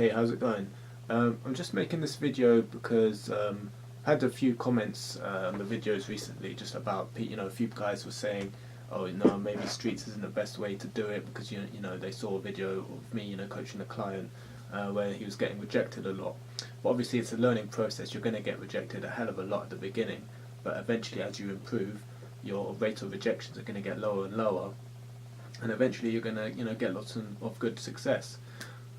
Hey, how's it going? I'm just making this video because I had a few comments on the videos recently just about, a few guys were saying, oh, maybe streets isn't the best way to do it because, they saw a video of me, coaching a client where he was getting rejected a lot. But obviously it's a learning process. You're going to get rejected a hell of a lot at the beginning, but eventually as you improve, your rate of rejections are going to get lower and lower, and eventually you're going to, get lots of good success.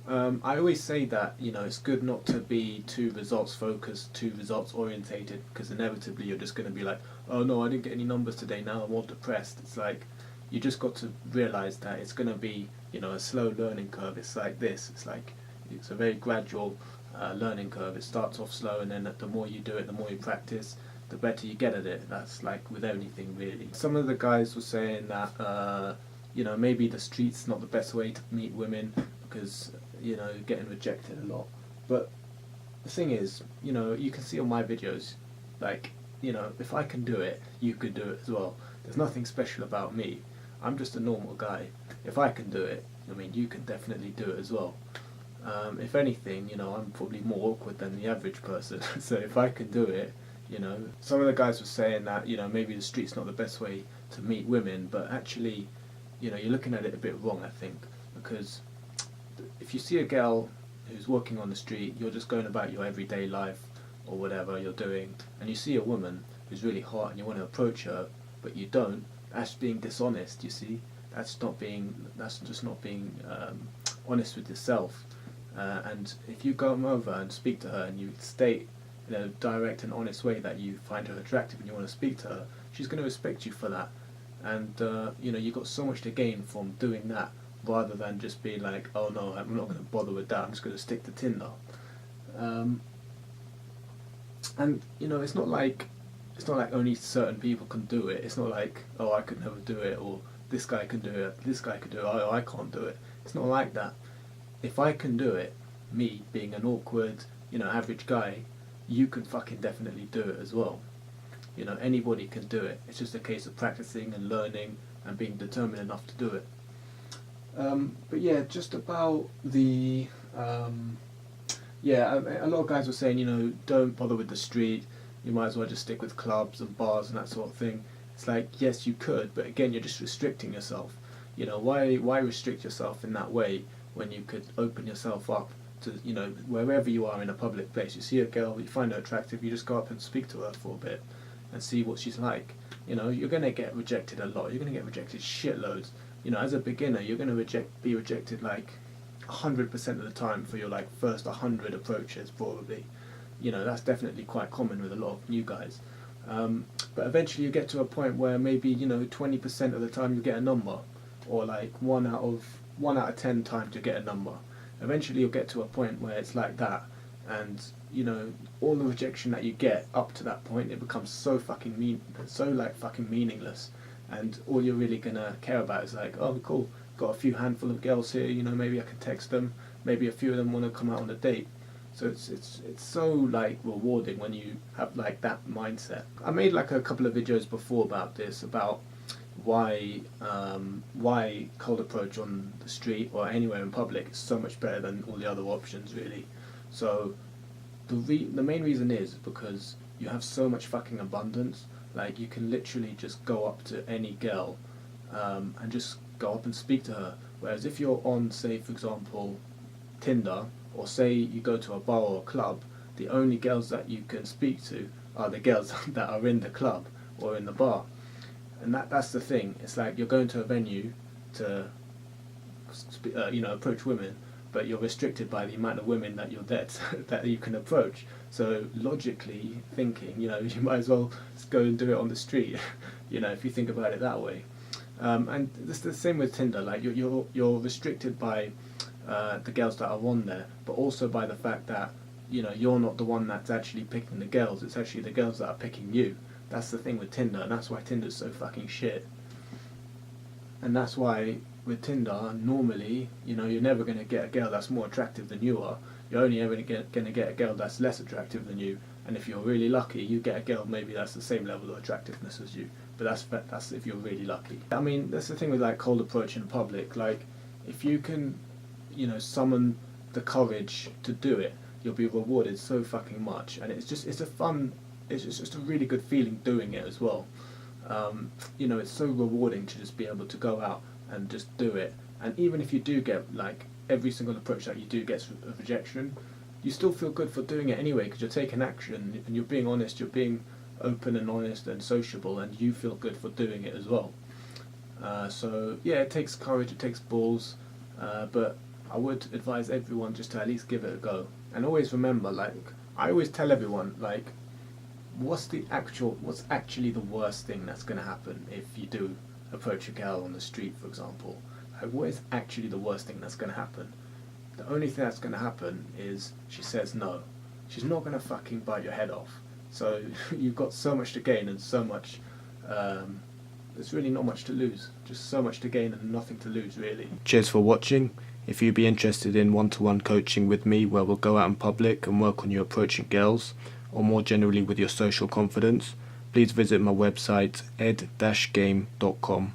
I always say that it's good not to be too results focused, too results orientated, because inevitably you're just going to be like, oh no, I didn't get any numbers today, now I'm all depressed. It's like you just got to realize that it's going to be a slow learning curve. It's like this. It's a very gradual learning curve. It starts off slow, and then the more you do it, the more you practice, the better you get at it. That's like with anything really. Some of the guys were saying that maybe the street's not the best way to meet women because getting rejected a lot. But the thing is, you can see on my videos, like, if I can do it, you could do it as well. There's nothing special about me. I'm just a normal guy. If I can do it, you can definitely do it as well. If anything, I'm probably more awkward than the average person. So if I can do it, some of the guys were saying that, maybe the street's not the best way to meet women, but actually, you're looking at it a bit wrong, I think, because if you see a girl who's walking on the street, you're just going about your everyday life or whatever you're doing, and you see a woman who's really hot and you want to approach her, but you don't, that's being dishonest, you see. That's just not being honest with yourself. And if you go over and speak to her and you state in a direct and honest way that you find her attractive and you want to speak to her, she's going to respect you for that. And you've got so much to gain from doing that, rather than just being like, oh no, I'm not going to bother with that, I'm just going to stick to Tinder. And it's not like only certain people can do it. It's not like, oh, I could never do it, or this guy can do it, this guy could do it, oh, I can't do it. It's not like that. If I can do it, me being an awkward, average guy, you can fucking definitely do it as well. Anybody can do it. It's just a case of practicing and learning and being determined enough to do it. But yeah, just about the a lot of guys were saying, don't bother with the street, you might as well just stick with clubs and bars and that sort of thing. It's like, yes, you could, but again, you're just restricting yourself. Why restrict yourself in that way when you could open yourself up to, wherever you are in a public place. You see a girl, you find her attractive, you just go up and speak to her for a bit and see what she's like. You're going to get rejected a lot. You're going to get rejected shitloads. As a beginner, you're going to be rejected like 100% of the time for your first 100 approaches, probably. That's definitely quite common with a lot of new guys. But eventually you get to a point where maybe 20% of the time you get a number, or like one out of 10 times you get a number. Eventually you'll get to a point where it's like that, and all the rejection that you get up to that point, it becomes so fucking meaningless. And all you're really gonna care about is like, oh cool, got a few handful of girls here, maybe I can text them, maybe a few of them want to come out on a date. So it's so rewarding when you have that mindset. I made a couple of videos before about this, about why cold approach on the street or anywhere in public is so much better than all the other options really. So the main reason is because you have so much fucking abundance. You can literally just go up to any girl and just go up and speak to her. Whereas if you're on, say for example, Tinder, or say you go to a bar or a club, the only girls that you can speak to are the girls that are in the club or in the bar. And that's the thing. It's like you're going to a venue to approach women, but you're restricted by the amount of women that you're there that you can approach. So logically thinking, you might as well go and do it on the street, if you think about it that way. And it's the same with Tinder. You're restricted by the girls that are on there, but also by the fact that you're not the one that's actually picking the girls. It's actually the girls that are picking you. That's the thing with Tinder, and that's why Tinder's so fucking shit. And that's why with Tinder, normally, you're never going to get a girl that's more attractive than you are. You're only ever going to get a girl that's less attractive than you. And if you're really lucky, you get a girl maybe that's the same level of attractiveness as you. But that's if you're really lucky. I mean, that's the thing with cold approach in public. If you can, summon the courage to do it, you'll be rewarded so fucking much, and it's just a really good feeling doing it as well. It's so rewarding to just be able to go out and just do it. And even if you do get, like, every single approach that you do gets a rejection, you still feel good for doing it anyway, because you're taking action and you're being honest, you're being open and honest and sociable, and you feel good for doing it as well. So yeah, it takes courage, it takes balls, but I would advise everyone just to at least give it a go. And always remember, like, I always tell everyone, like, what's actually the worst thing that's going to happen if you do approach a girl on the street, for example? Like, what is actually the worst thing that's going to happen? The only thing that's going to happen is she says no. She's not going to fucking bite your head off. So you've got so much to gain and so much, there's really not much to lose. Just so much to gain and nothing to lose, really. Cheers for watching. If you'd be interested in one-to-one coaching with me, where we'll go out in public and work on you approaching girls, or more generally with your social confidence, please visit my website ed-game.com.